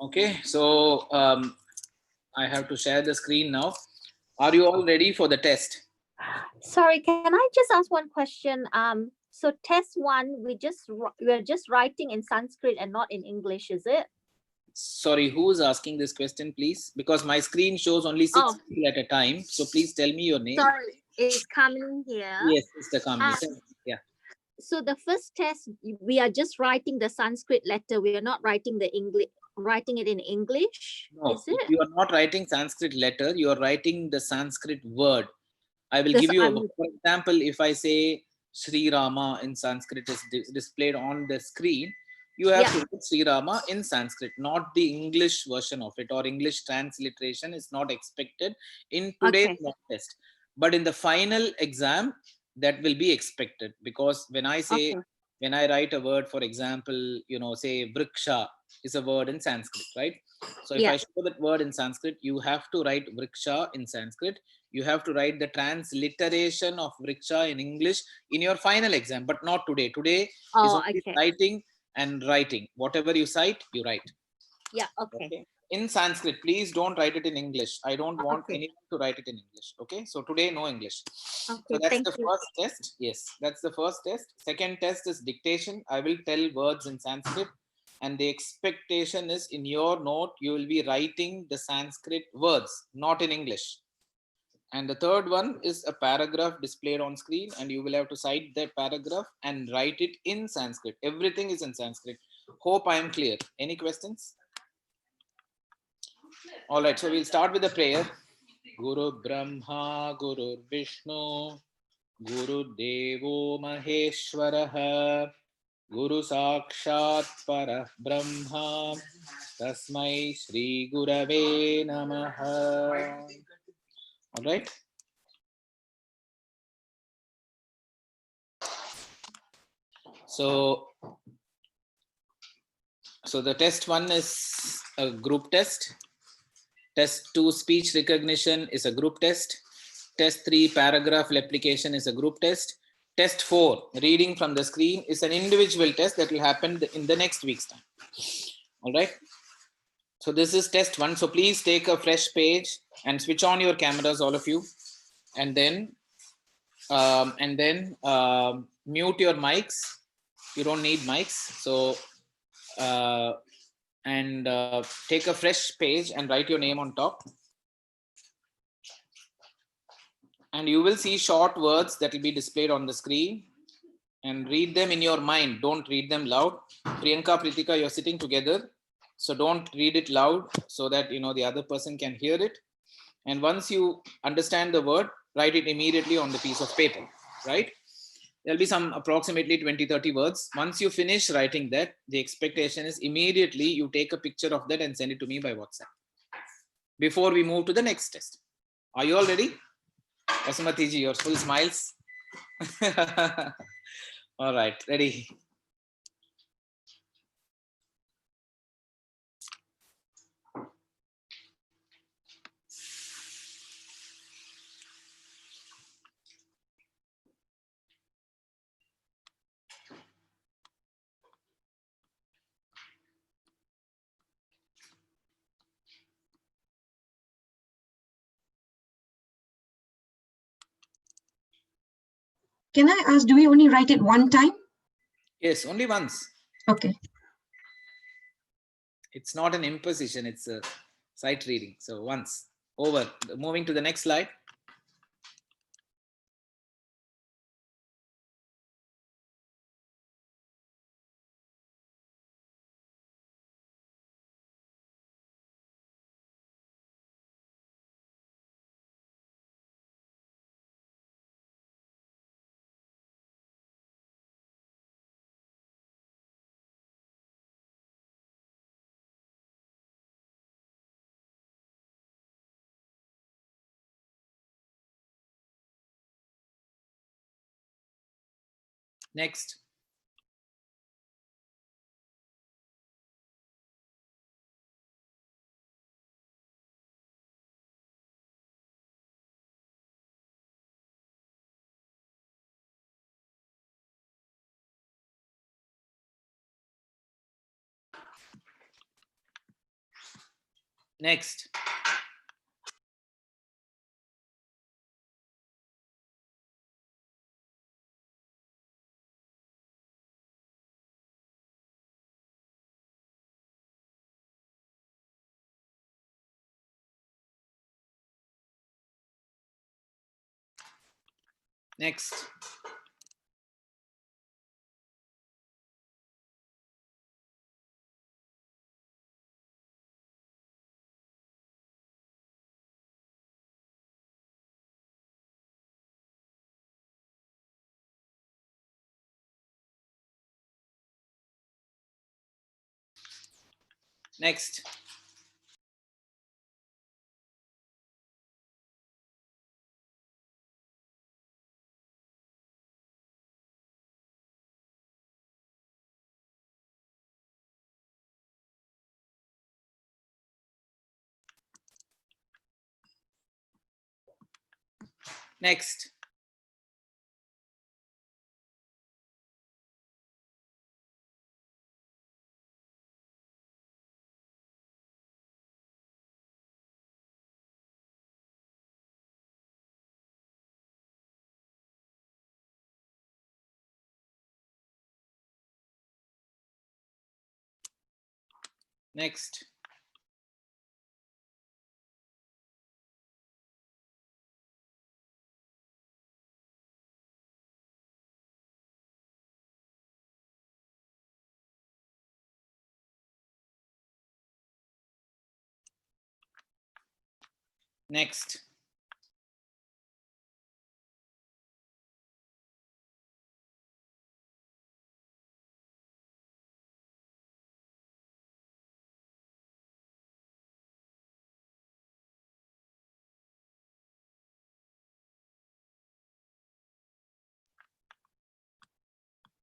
Okay, so I have to share the screen now. Are you all ready for the test? Sorry, can I just ask one question? So test one, we're just writing in Sanskrit and not in English, is it? Sorry, who is asking this question, please? Because my screen shows only six Oh, people at a time. So please tell me your name. sorry, it's coming here. Yes, Mr. Kamini. Um, Yeah. so the first test, we are just writing the Sanskrit letter. We are not writing the English, writing it in English. No, Is it? you are not writing Sanskrit letter. You are writing the Sanskrit word. I will This give you a, I'm for example, if I say Sri Rama in Sanskrit is displayed on the screen, you have to put Sri Rama in Sanskrit, not the English version of it, or English transliteration is not expected in today's okay. mock test. But in the final exam, that will be expected, because when I say, Okay. when I write a word, for example, say Vriksha is a word in Sanskrit, right? So if Yeah. I show that word in Sanskrit, you have to write Vriksha in Sanskrit. You have to write the transliteration of Vriksha in English in your final exam, but not today. Today is Oh, only okay. citing and writing. Whatever you cite, you write. Yeah. Okay. Okay. In Sanskrit, please don't write it in English. I don't want Okay. anyone to write it in English. Okay. So today, no English. So Okay. that's Thank the you. first test. Yes, that's the first test. Second test is dictation. I will tell words in Sanskrit, and the expectation is in your note, you will be writing the Sanskrit words, not in English. And the third one is a paragraph displayed on screen, and you will have to cite that paragraph and write it in Sanskrit. Everything is in Sanskrit. Hope I am clear. Any questions? All right, so we'll start with the prayer. Guru Brahma, Guru Vishnu, Guru Devo Maheshwaraha, Guru Sakshat Parah Brahma, Tasmai Shri Gurave Namaha. All right. So the test one is a group test. Test 2, speech recognition, is a group test. Test 3, paragraph replication, is a group test. Test 4, reading from the screen, is an individual test that will happen in the next week's time. All right. So this is test 1. So please take a fresh page and switch on your cameras, all of you, and then mute your mics. You don't need mics. So take a fresh page and write your name on top. And you will see short words that will be displayed on the screen, and read them in your mind. Don't read them loud. Priyanka, Pritika, you're sitting together, so don't read it loud, so that the other person can hear it. And once you understand the word, write it immediately on the piece of paper, right? There'll be some approximately 20-30 words. Once you finish writing that, the expectation is immediately you take a picture of that and send it to me by WhatsApp before we move to the next test. Are you all ready? Basmati ji, your full smiles. All right, ready. Can I ask, do we only write it one time? Yes, only once. Okay. It's not an imposition, it's a sight reading. So once, over. Moving to the next slide. Next. Next. Next. Next. Next. Next. Next.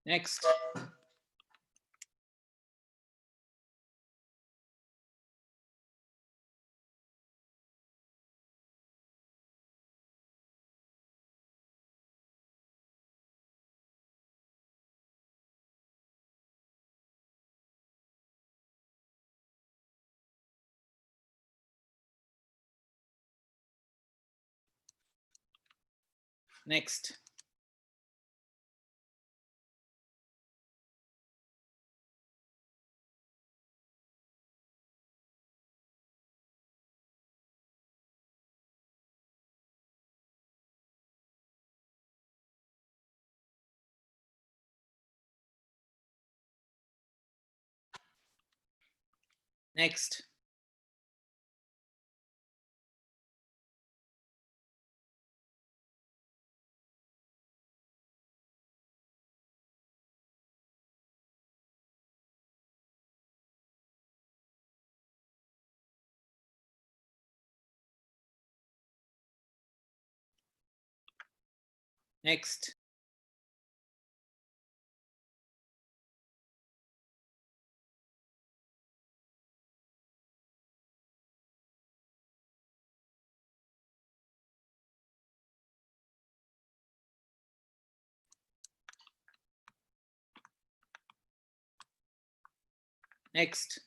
Next. Next. Next. Next. Next.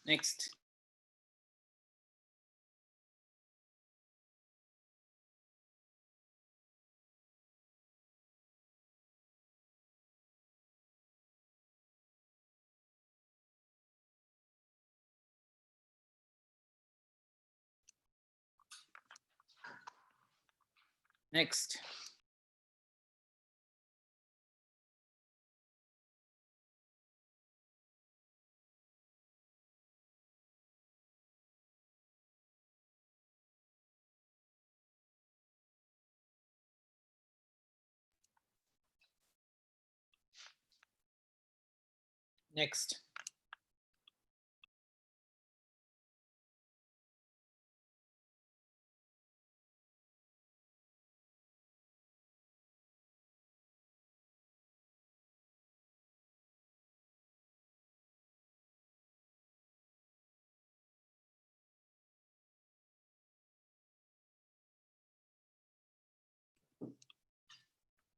Next. Next. Next.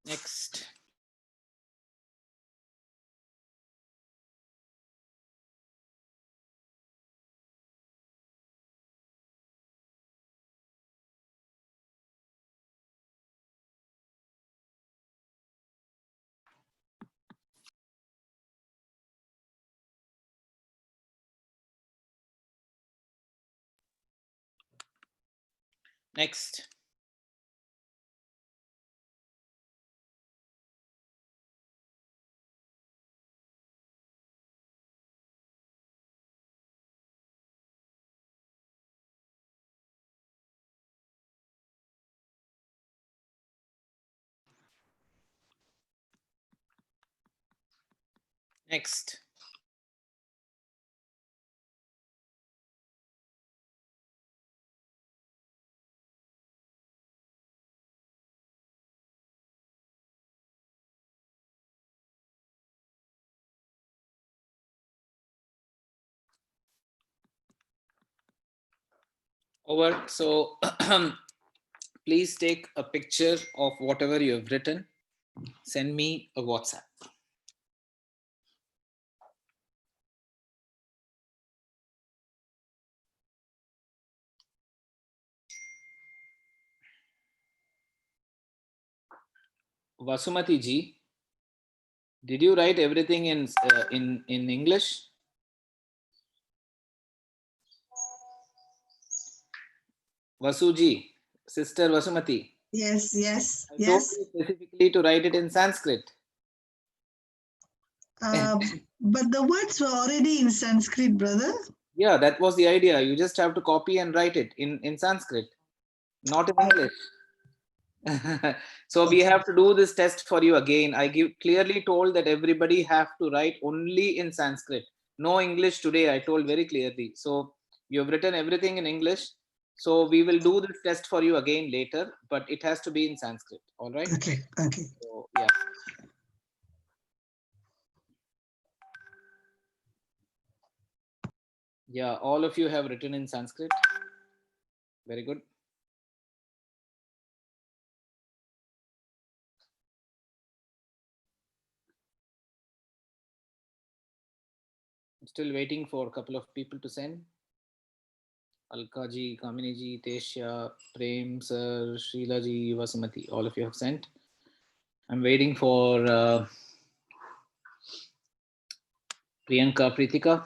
Next. Next. Next. Over. So please take a picture of whatever you have written. Send me a WhatsApp. Vasumati ji, did you write everything in English? Vasuji, sister Vasumati. Yes, yes, I told yes. you specifically to write it in Sanskrit. But the words were already in Sanskrit, brother. Yeah, that was the idea. You just have to copy and write it in Sanskrit, not in English. So we have to do this test for you again. I clearly told that everybody have to write only in Sanskrit. No English today, I told very clearly. So you have written everything in English. So we will do this test for you again later, but it has to be in Sanskrit. All right. Okay, okay. So yeah. Yeah, all of you have written in Sanskrit. Very good. I'm still waiting for a couple of people to send. Alka ji, Kamini ji, Tesha, Prem sir, Sheila ji, Vasumati, all of you have sent. I'm waiting for Priyanka, Pritika.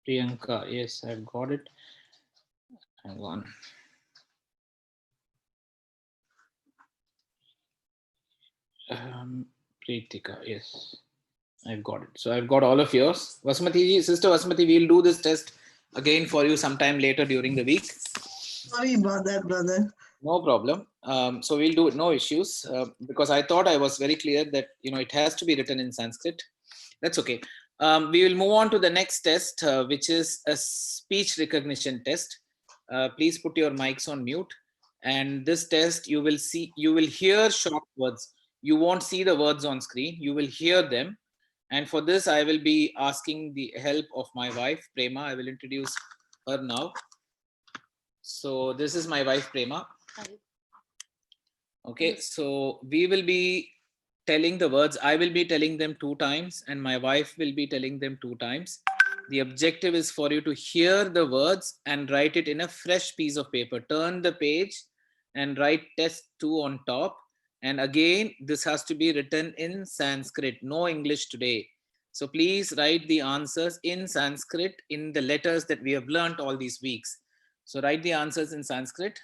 Priyanka, yes, I've got it. Hang on. Pritika, yes, I've got it. So I've got all of yours. Vasmati ji, sister Vasmati, we'll do this test again for you sometime later during the week. Sorry about that, brother. No problem. So we'll do it, no issues, because I thought I was very clear that it has to be written in Sanskrit. That's okay. We will move on to the next test, which is a speech recognition test. Please put your mics on mute. And this test, you will hear short words. You won't see the words on screen. You will hear them. And for this, I will be asking the help of my wife, Prema. I will introduce her now. So this is my wife, Prema. Okay, so we will be telling the words. I will be telling them 2 times and my wife will be telling them 2 times. The objective is for you to hear the words and write it in a fresh piece of paper. Turn the page and write test 2 on top. And again, this has to be written in Sanskrit, no English today. So please write the answers in Sanskrit in the letters that we have learned all these weeks. So write the answers in Sanskrit.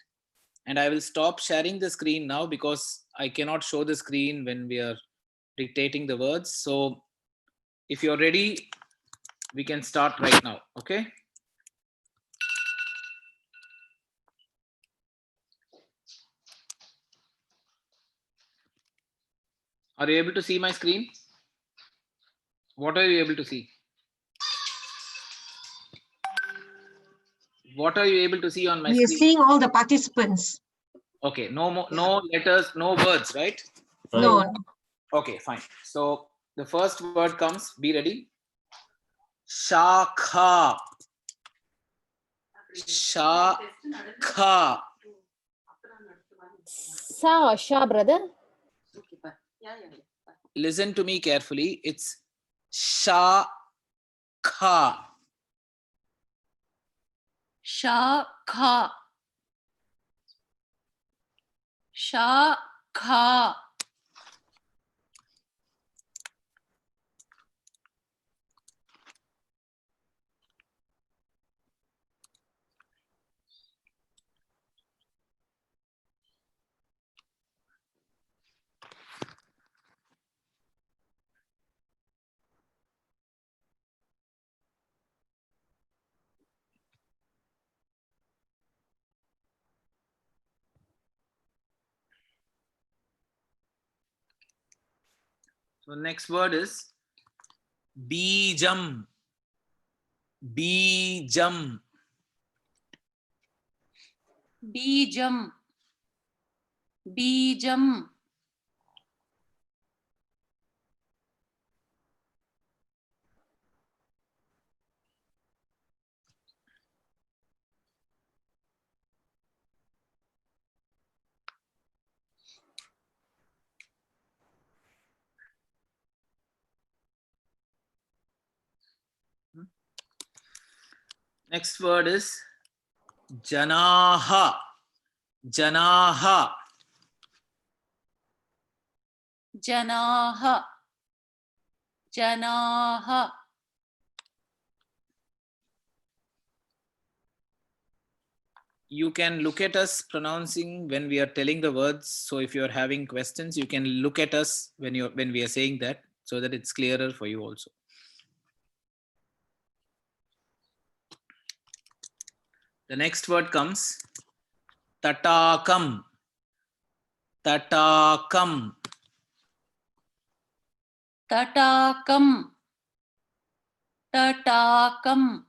And I will stop sharing the screen now because I cannot show the screen when we are dictating the words. So if you're ready, we can start right now. Okay. Are you able to see my screen? What are you able to see? What are you able to see on my We are screen? seeing all the participants. Okay, no more, no letters, no words, right? No, Okay, fine. So the first word comes. Be ready. Shakha. Shakha. Sha, brother. Listen to me carefully. It's Shakha. Shakha. Shakha. So next word is Bijam. Bijam. Bijam. Bijam. Next word is Janaha. Janaha. Janaha. Janaha. You can look at us pronouncing when we are telling the words. So if you're having questions, you can look at us when we are saying that, so that it's clearer for you also. The next word comes Tatakam. Tatakam. Tatakam. Tatakam.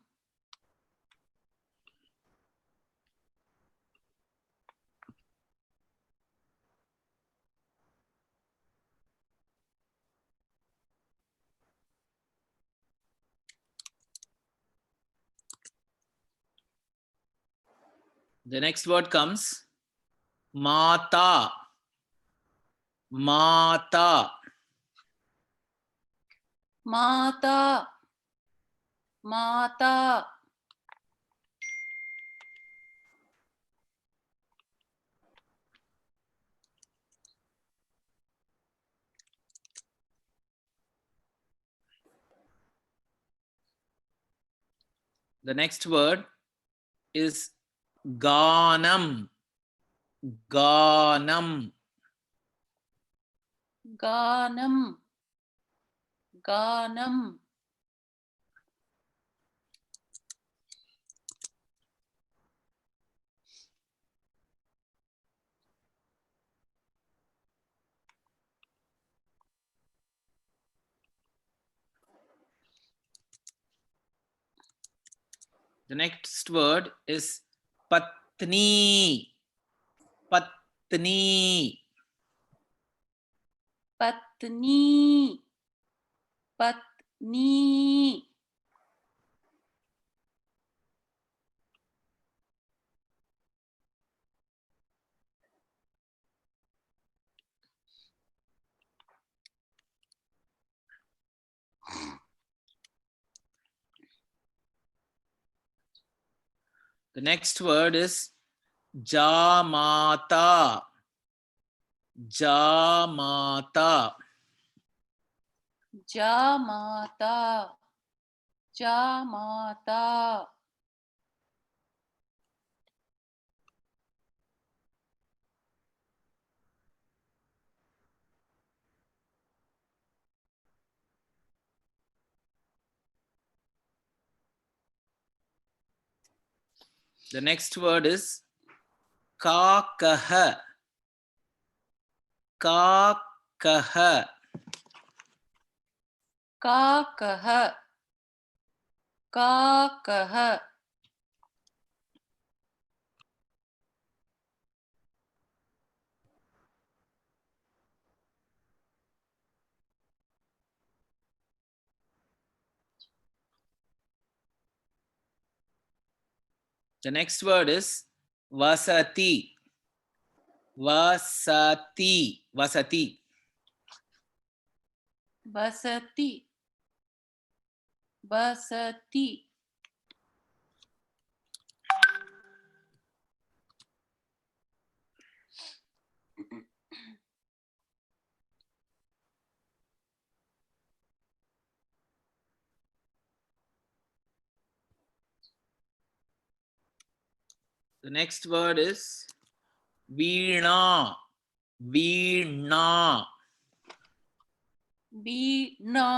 The next word comes Mata. Mata. Mata. Mata. The next word is Ganam. Ganam. Ganam. Ganam. The next word is Patni. Patni. Patni. Patni. The next word is Jamata. Jamata. Jamata. Jamata. The next word is Kakaha. Kakaha. काकः काकः The next word is vasati. Vasati. Vasati. बसति बसति The next word is veena. Veena. Veena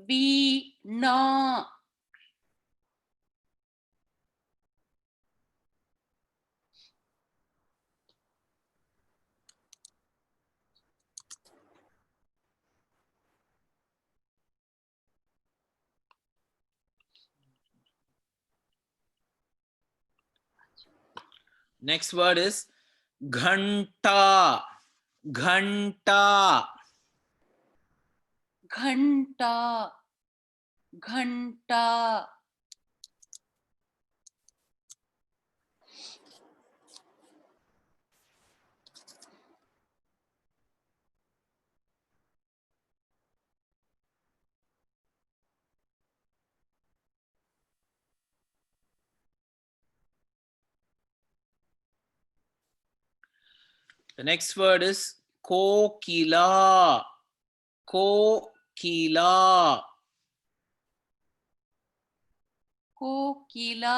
Veena Next word is ghanta. Ghanta. घंटा घंटा The next word is kokila. Kokila. Kokila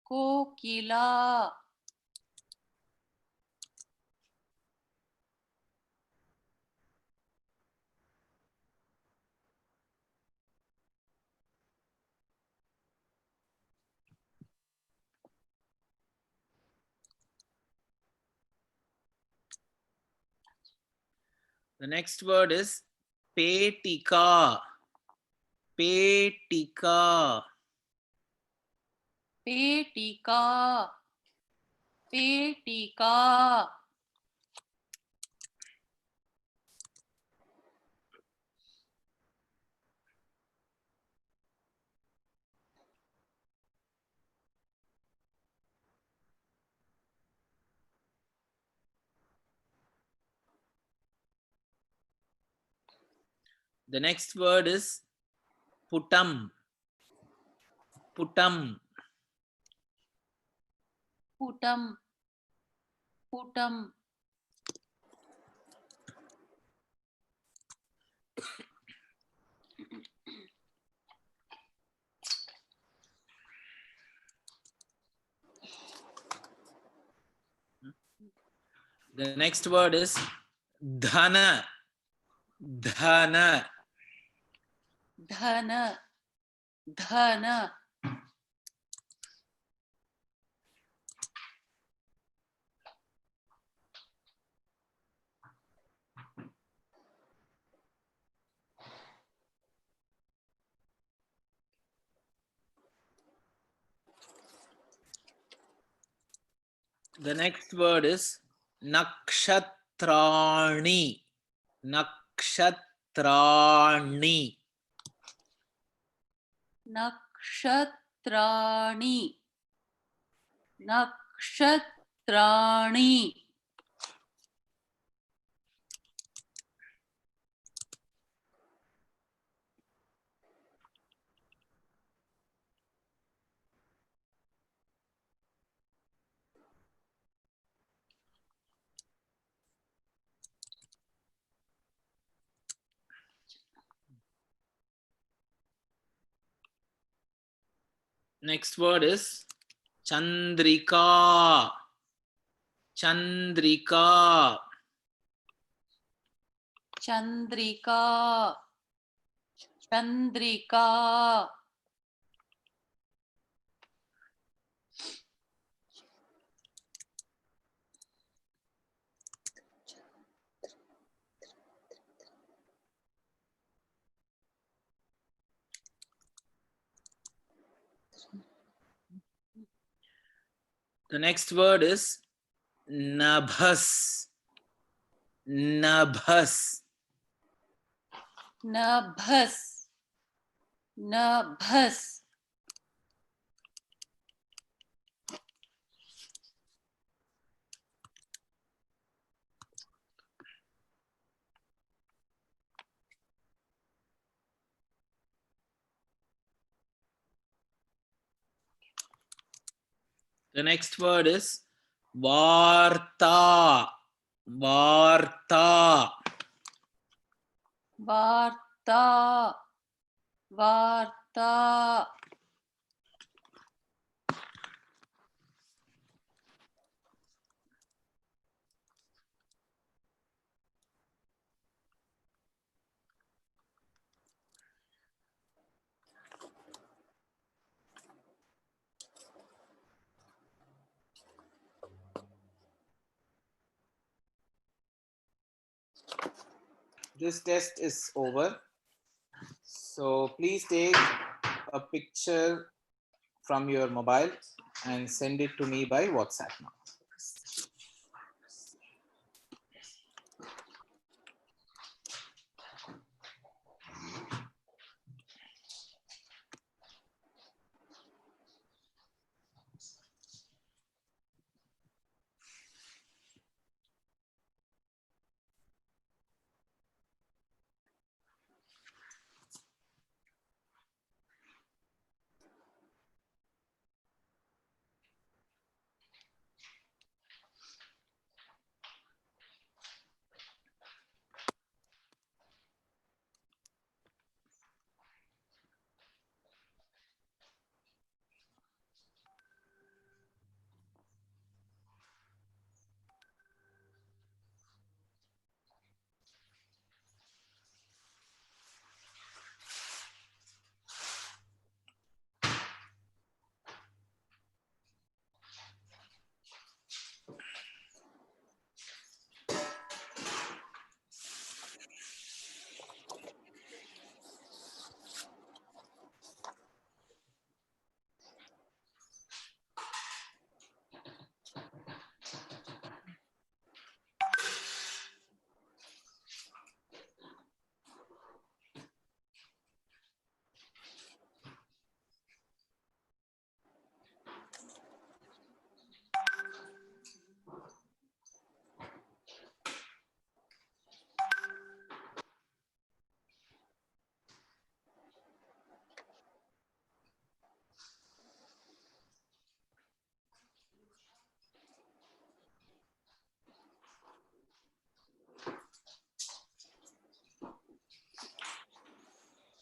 Kokila The next word is petika. Petika. पेटिका पेटिका The next word is putam. Putam. पुटम पुटम The next word is dhana. Dhana. धन धन The next word is nakshatrani. Nakshatrani. नक्षत्राणि नक्षत्राणि Next word is chandrika. Chandrika. Chandrika Chandrika The next word is nabhas. Nabhas. Nabhas. Nabhas. The next word is varta. Varta. Varta. Varta. This test is over. So please take a picture from your mobile and send it to me by WhatsApp now.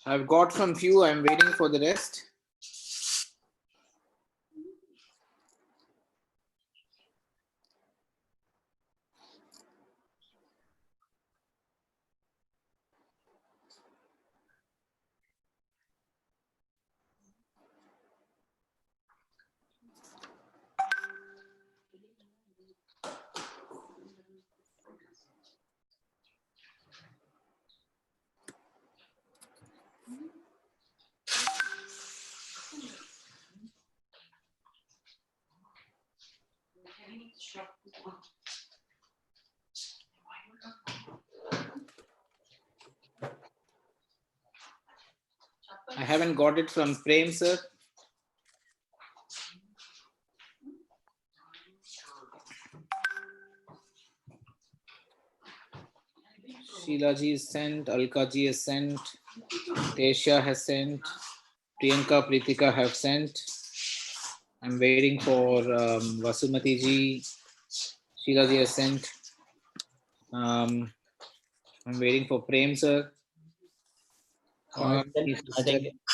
I've got from few. I'm waiting for the rest. I haven't got it from Prem, sir. Sheila ji is sent, Alka ji is sent, Tesha has sent, Priyanka, Pritika have sent. I'm waiting for Vasumati ji. Sheila ji has sent. I'm waiting for Prem, sir. I think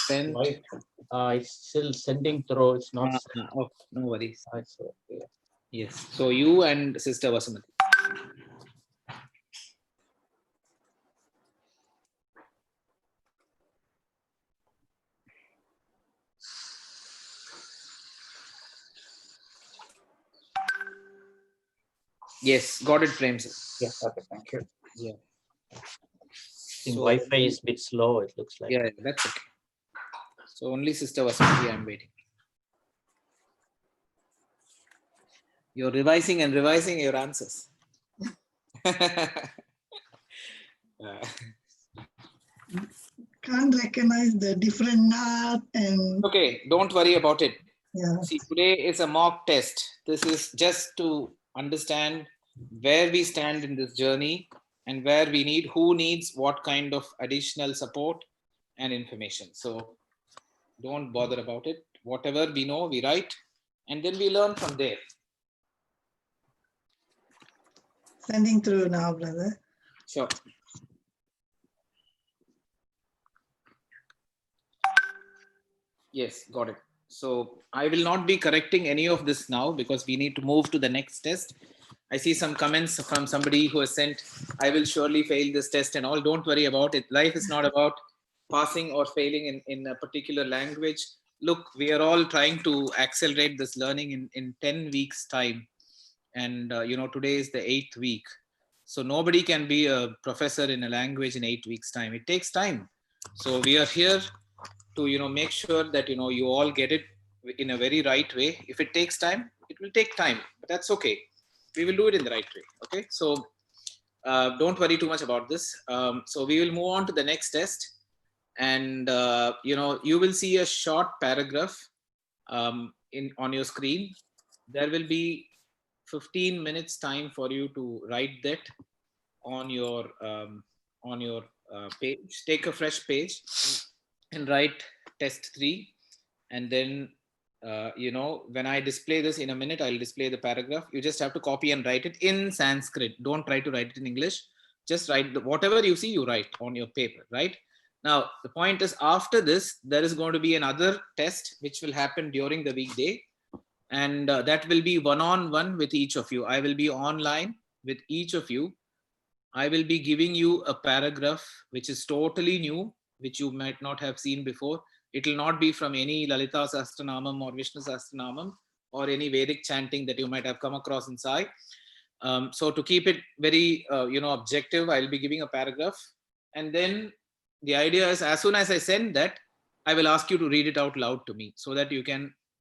Sent. right. It's still sending through. It's not. Oh, no worries. Yeah. Yes. So you and Sister Vasumati. Yes, got it, Prem, sir. Yeah. Okay. Thank you. Yeah. In So- Wi-Fi is a bit slow. It looks like. Yeah, that's okay. So only Sister Vasumati I'm waiting. You're revising and revising your answers. Can't recognize the different art and Okay, don't worry about it. yeah. See, today is a mock test. This is just to understand where we stand in this journey and where we need, who needs what kind of additional support and information. So don't bother about it. Whatever we know, we write, and then we learn from there. Sending through now, brother. Sure. Yes, got it. So I will not be correcting any of this now because we need to move to the next test. I see some comments from somebody who has sent, I will surely fail this test and all. Don't worry about it. Life is not about passing or failing in a particular language. Look, we are all trying to accelerate this learning in 10 weeks time. And, today is the 8th week. So nobody can be a professor in a language in 8 weeks time. It takes time. So we are here to make sure that you all get it in a very right way. If it takes time, it will take time, but that's okay. We will do it in the right way. Okay, so don't worry too much about this. So we will move on to the next test, and you will see a short paragraph on your screen. There will be 15 minutes time for you to write that on your page. Take a fresh page and write test 3, and then when I display this in a minute, I'll display the paragraph. You just have to copy and write it in Sanskrit. Don't try to write it in English. Just write whatever you see, you write on your paper. Right now, the point is, after this there is going to be another test which will happen during the weekday, and that will be one-on-one with each of you. I will be online with each of you. I will be giving you a paragraph which is totally new, which you might not have seen before. It will not be from any Lalita Sahasranamam or Vishnu Sahasranamam or any Vedic chanting that you might have come across inside. So to keep it very, objective, I'll be giving a paragraph. And then the idea is, as soon as I send that, I will ask you to read it out loud to me so that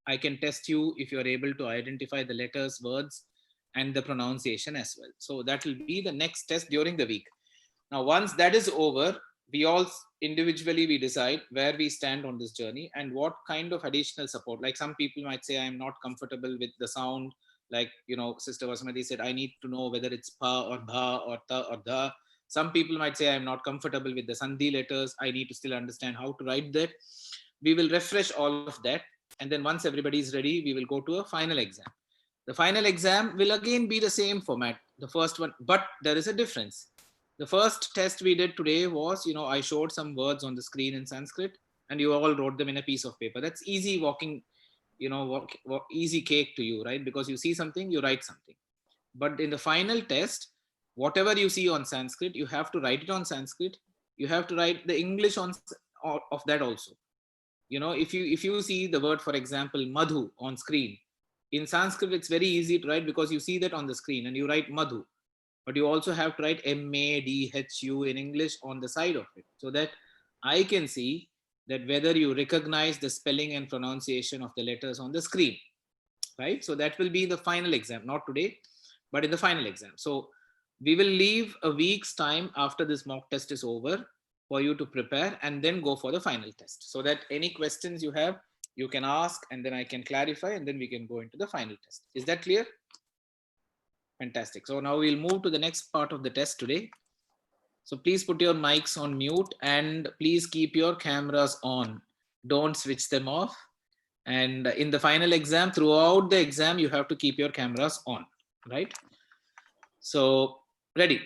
I can test you if you're able to identify the letters, words, and the pronunciation as well. So that will be the next test during the week. Now, once that is over, we all individually, we decide where we stand on this journey and what kind of additional support. Like some people might say, I'm not comfortable with the sound. Like, Sister Vasmati said, I need to know whether it's pa or bha or ta or da. Some people might say, I'm not comfortable with the sandhi letters. I need to still understand how to write that. We will refresh all of that. And then once everybody is ready, we will go to a final exam. The final exam will again be the same format, the first one, but there is a difference. The first test we did today was, I showed some words on the screen in Sanskrit and you all wrote them in a piece of paper. That's easy walking, easy cake to you, right? Because you see something, you write something. But in the final test, whatever you see on Sanskrit, you have to write it on Sanskrit. You have to write the English of that also. If you see the word, for example, madhu on screen, in Sanskrit it's very easy to write because you see that on the screen and you write madhu, but you also have to write madhu in English on the side of it, so that I can see that whether you recognize the spelling and pronunciation of the letters on the screen, right? So that will be the final exam, not today, but in the final exam. So we will leave a week's time after this mock test is over for you to prepare and then go for the final test, so that any questions you have, you can ask and then I can clarify and then we can go into the final test. Is that clear? Fantastic. So now we'll move to the next part of the test today. So please put your mics on mute and please keep your cameras on. Don't switch them off. And in the final exam, throughout the exam, you have to keep your cameras on, right? So ready.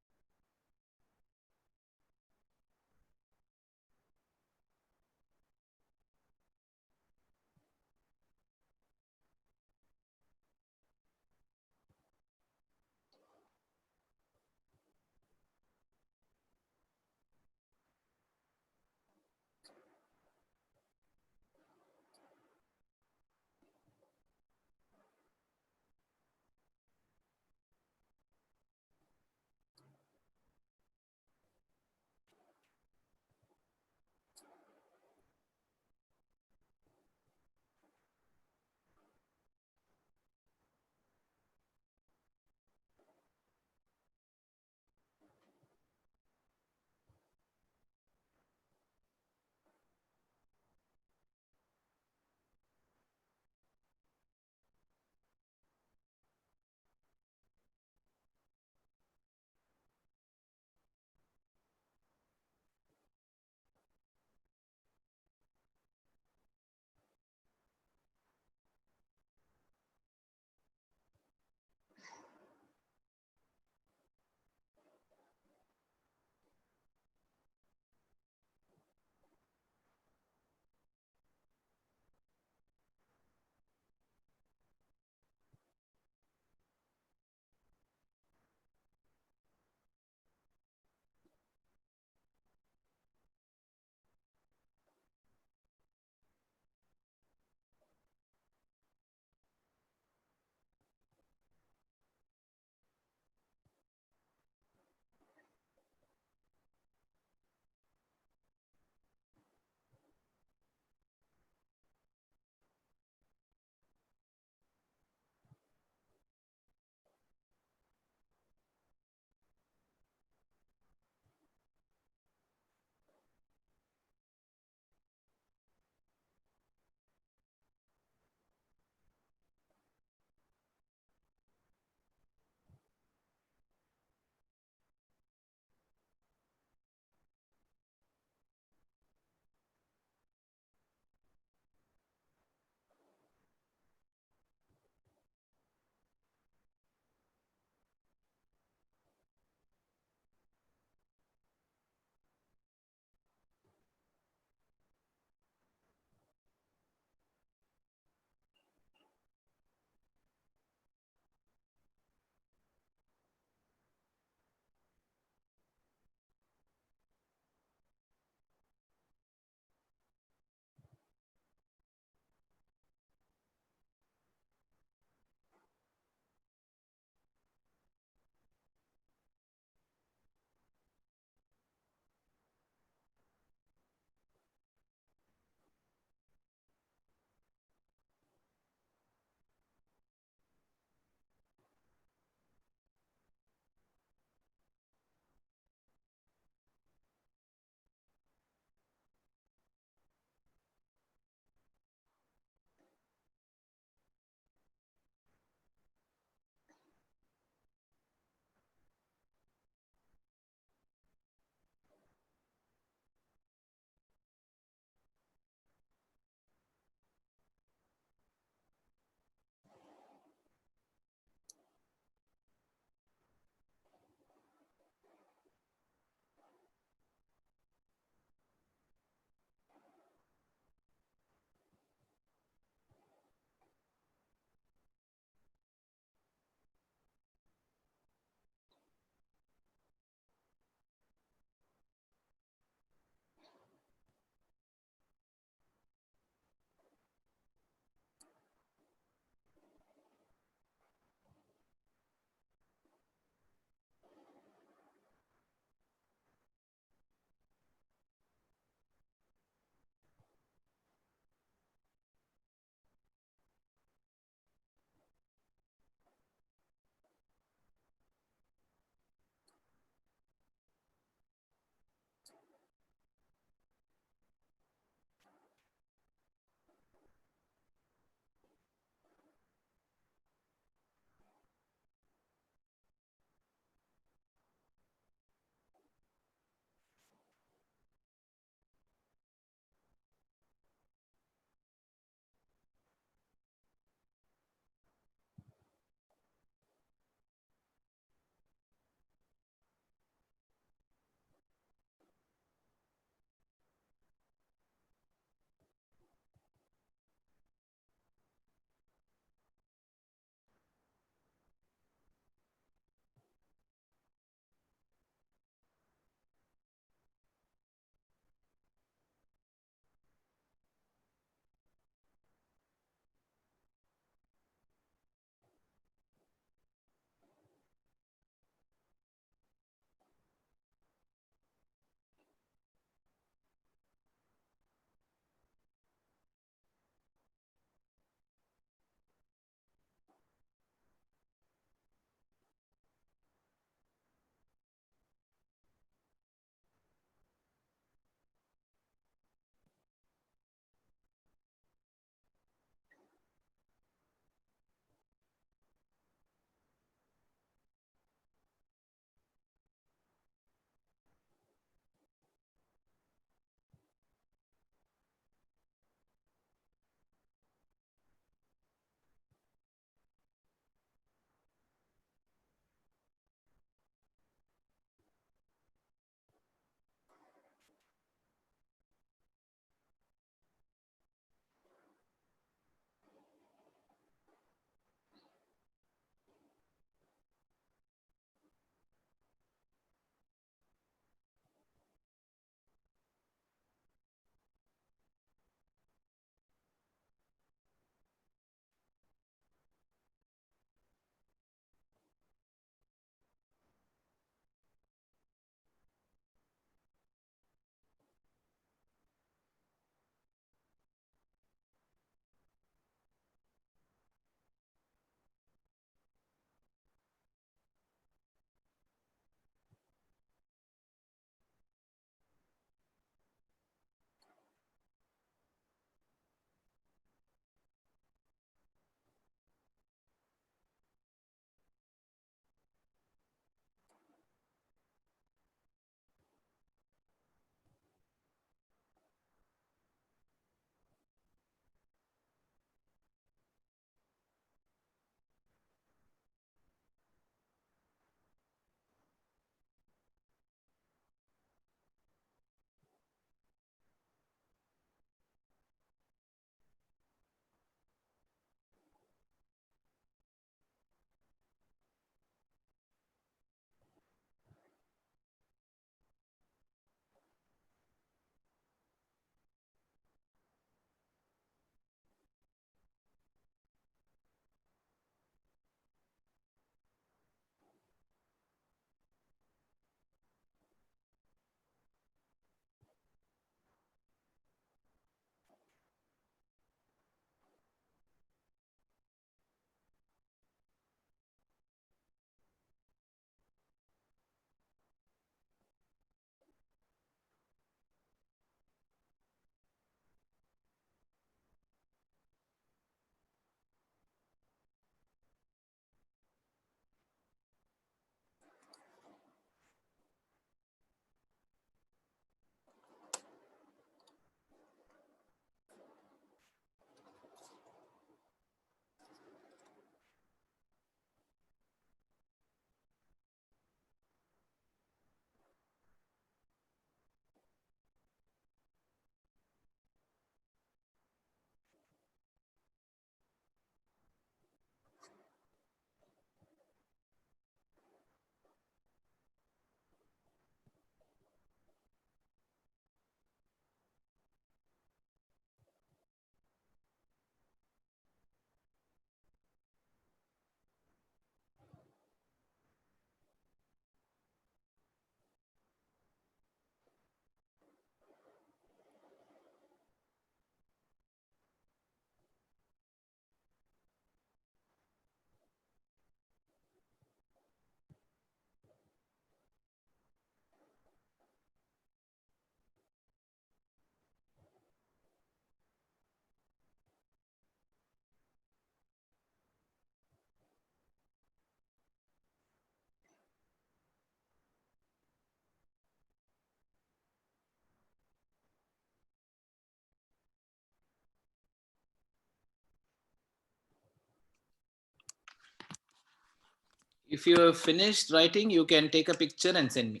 If you have finished writing, you can take a picture and send me.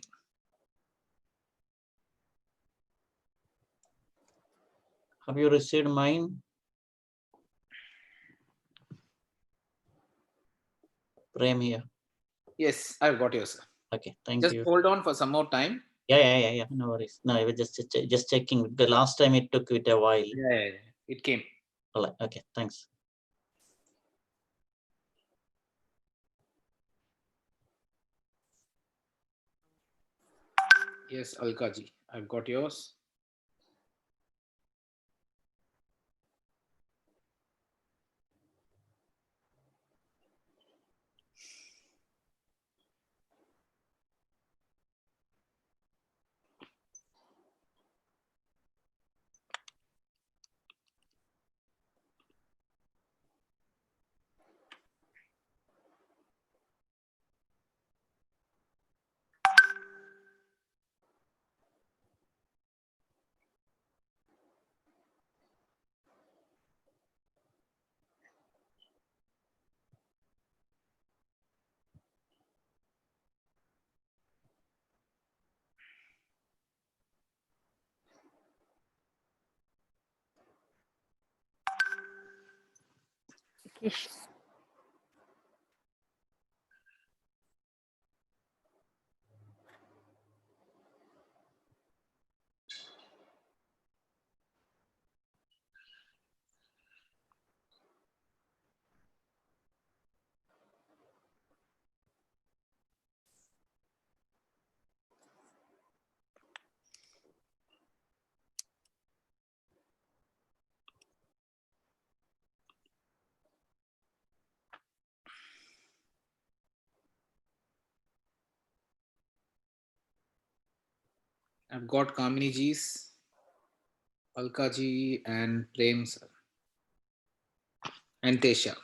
Have you received mine? Prem here. Yes, I've got yours, sir. Okay, thank Just you. hold on for some more time. Yeah. No worries. No, I was just checking. The last time it took it a while. Yeah. It came. All right. Okay, thanks. Yes, Alkaji, I've got yours. I've got Kamini Ji's, Alkaji, and Prem, sir. And Tesha.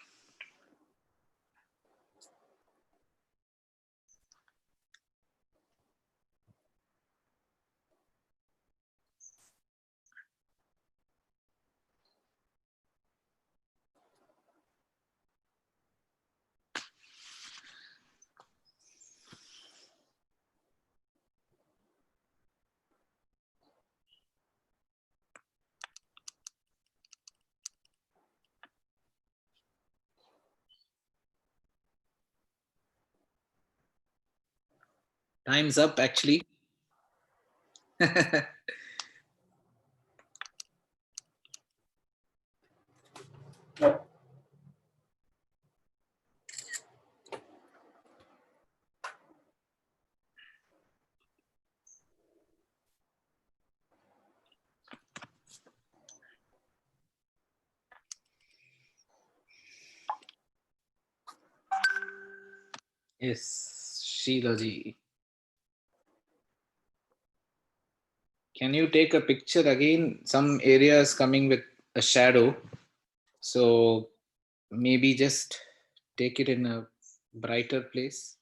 Time's up, actually. Yes, Sheila ji. Can you take a picture again? Some areas coming with a shadow. So maybe just take it in a brighter place.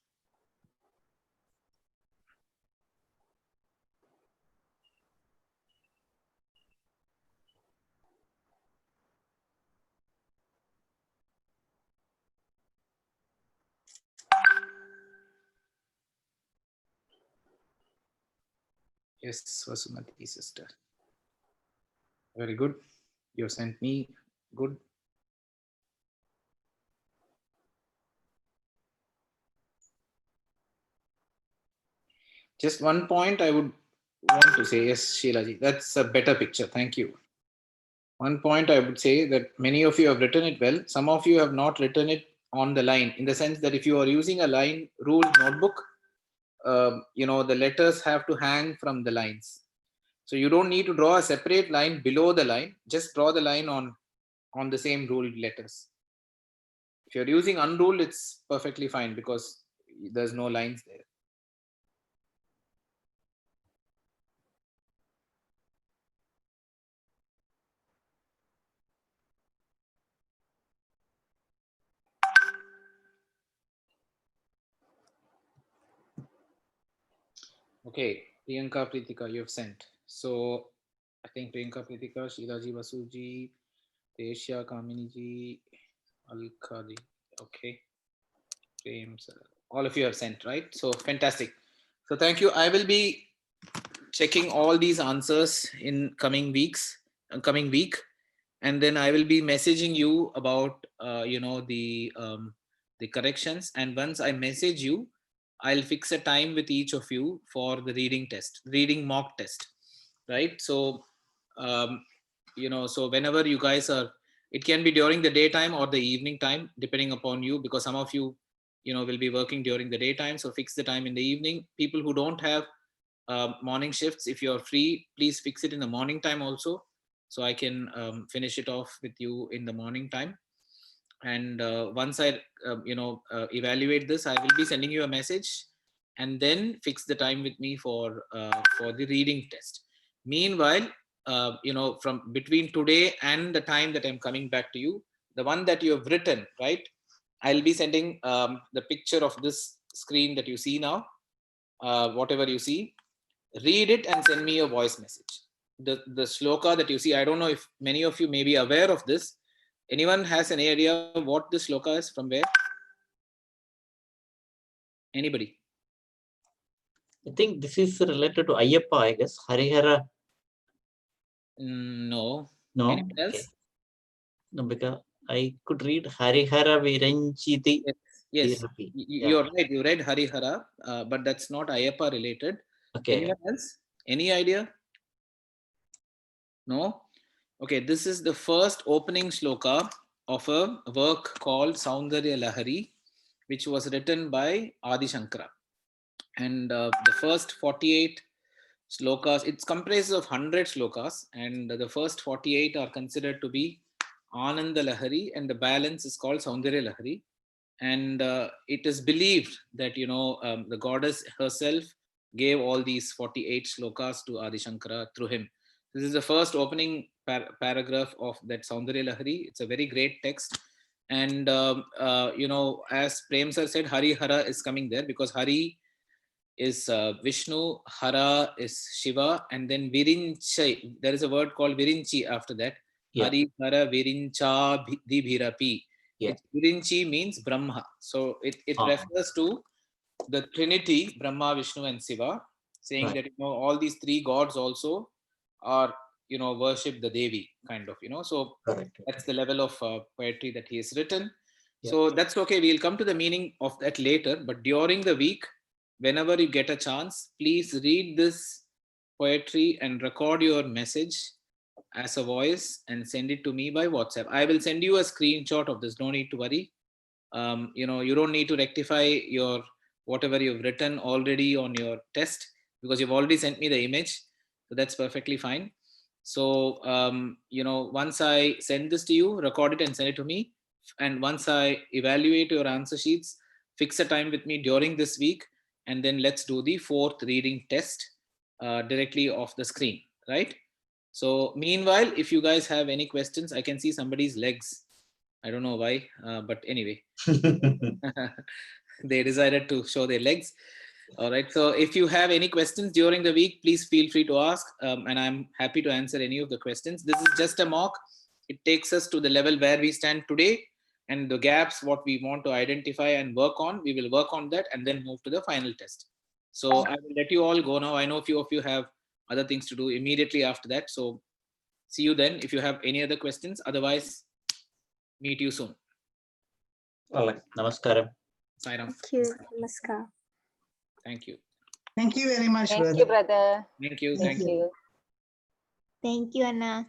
Yes, Vasumati sister. Very good. You sent me. Good. Just one point I would want to say. Yes, Sheila ji, that's a better picture. Thank you. One point I would say that many of you have written it well. Some of you have not written it on the line, in the sense that if you are using a line rule notebook, the letters have to hang from the lines. So you don't need to draw a separate line below the line. Just draw the line on the same ruled letters. If you're using unruled, it's perfectly fine because there's no lines there. Okay, Priyanka Pritika, you have sent. So I think Priyanka Pritika, Sheila ji, Vasuji, Tesha, Kamini ji, Alka ji. Okay. Prem sir. All of you have sent, right? So fantastic. So thank you. I will be checking all these answers in coming weeks, coming week, and then I will be messaging you about the corrections. And once I message you, I'll fix a time with each of you for the reading mock test, right? So so whenever you guys are, it can be during the daytime or the evening time, depending upon you, because some of you will be working during the daytime. So fix the time in the evening. People who don't have morning shifts, if you're free, please fix it in the morning time also, so I can finish it off with you in the morning time. And once I evaluate this, I will be sending you a message, and then fix the time with me for the reading test. Meanwhile, from between today and the time that I'm coming back to you, the one that you have written, right, I'll be sending the picture of this screen that you see now. Whatever you see, read it and send me a voice message. The shloka that you see, I don't know if many of you may be aware of this. Anyone has any idea what this shloka is, from where? Anybody? I think this is related to Ayyappa, I guess. Harihara. No. No. Anyone else? Okay. No, because I could read Harihara Viranchiti. Yes. Yeah. You're right. You read Harihara, but that's not Ayyappa related. Okay. Anyone else? Any idea? No? Okay, this is the first opening shloka of a work called Saundarya Lahari, which was written by Adi Shankara. And the first 48 slokas, it's comprises of 100 slokas, and the first 48 are considered to be Ananda Lahari, and the balance is called Saundarya Lahari. And it is believed that the goddess herself gave all these 48 slokas to Adi Shankara through him. This is the first opening paragraph of that Saundarya Lahari. It's a very great text. And as Prem sir said, Hari Hara is coming there, because Hari is Vishnu, Hara is Shiva, and then Virinchi. There is a word called Virinchi after that. Yeah. Hari Hara Virincha Dibhirapi. Yeah. Virinchi means Brahma. So it refers to the Trinity, Brahma, Vishnu, and Shiva, saying Right. that all these three gods also are worship the Devi, kind of. So Correct. that's the level of poetry that he has written. Yeah. So that's okay. We'll come to the meaning of that later. But during the week, whenever you get a chance, please read this poetry and record your message as a voice and send it to me by WhatsApp. I will send you a screenshot of this. No need to worry. You don't need to rectify your whatever you've written already on your test, because you've already sent me the image. So that's perfectly fine. So once I send this to you, record it and send it to me. And once I evaluate your answer sheets, fix a time with me during this week, and then let's do the fourth reading test directly off the screen, right? So meanwhile, if you guys have any questions, I can see somebody's legs. I don't know why, but anyway, they decided to show their legs. All right. So if you have any questions during the week, please feel free to ask, and I'm happy to answer any of the questions. This is just a mock. It takes us to the level where we stand today, and the gaps, what we want to identify and work on, we will work on that and then move to the final test. So I will let you all go now. I know a few of you have other things to do immediately after that. So see you then if you have any other questions. Otherwise, meet you soon. All right. Namaskaram. Sairam. Thank you. Namaskar. Thank you. Thank you very much, Thank brother. you, brother. Thank you. Thank Thank you. Thank you, Anna.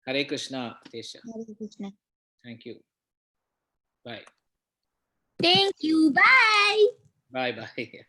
Hare Krishna, Tesha. Hare Krishna. Thank you. Bye. Thank you. Bye. Bye. Bye.